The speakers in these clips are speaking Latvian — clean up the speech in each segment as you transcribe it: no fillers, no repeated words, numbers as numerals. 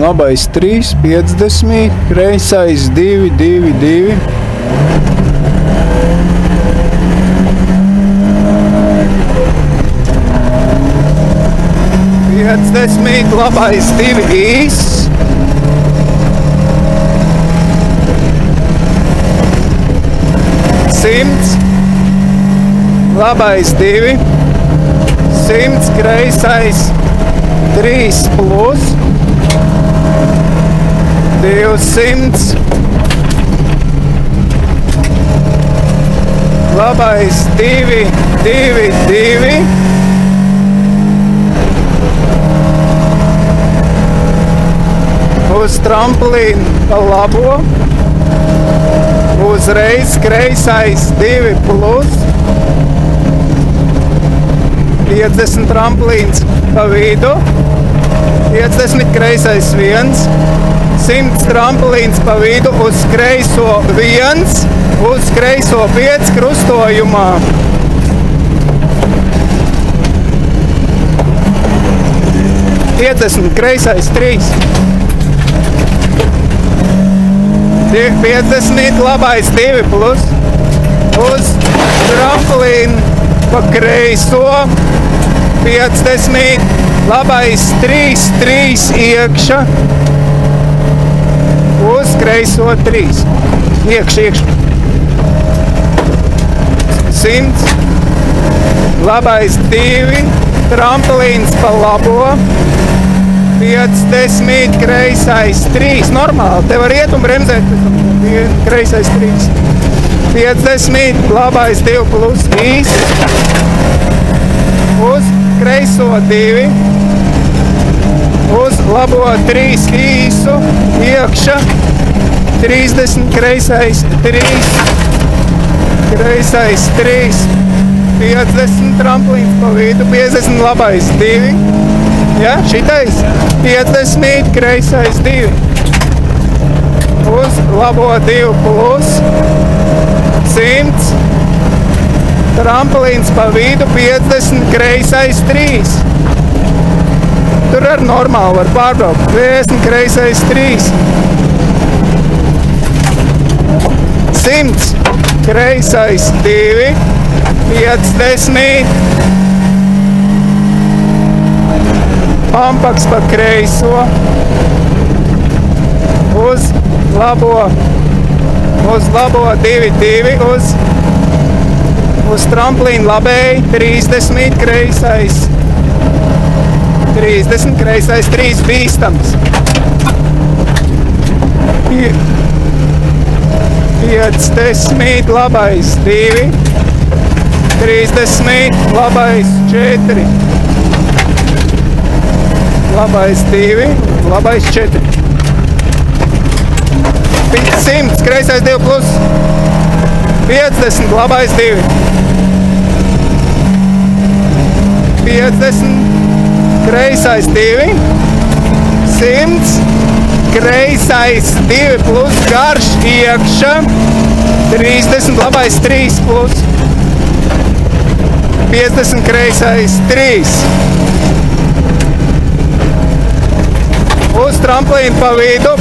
labais 3, 50, kreisais 2, 2, 2. Labais 2 īss. 100. Labais 2. 100. Kreisais 3 plus. 200. Labais 2, 2, 2. Uz tramplīnu pa labo, uzreiz kreisais 2 plus, 50 tramplīns pa vidu, 50 kreisais 1, 100 tramplīns pa vidu uz kreiso 1, uz kreiso 5 krustojumā. Kreisais 3. 50, labais 2 plus, uz tramplīnu pa kreiso, 50, labais 3, 3 iekša, uz kreiso 3, iekša. 100, labais 2, tramplīns pa labo, 50, kreisais 3, normāli, te var iet un bremzēt, kreisais 3. 50, labais 2 plus īss, uz kreiso 2, uz labo 3 īsu, iekša, 30, kreisais 3, kreisais 3, 50, tramplīns pa vidu, 50, labais 2, ja, šitais, 50, kreisais 2, uz labo 2 plus, 100, tramplīns pa vidu, 50, kreisais 3. Tur ar normāli var pārbraukt, 50, kreisais 3. 100, kreisais 2, 50, pampaks pa kreiso, uz labo 2, 2, uz tramplīnu labēji, 30, kreisais 30, kreisais 3, bīstams. 50, labais 2, 30, labais 4. Labais 2, labais 4. 100, kreisais 2 plus, 50, labais 2. 50, kreisais 2. 100, kreisais 2 plus, garš iekša. 30, labais 3 plus. 50, kreisais 3. Uz tramplīnu pa vidu,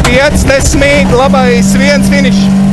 50, labais 1, finišs.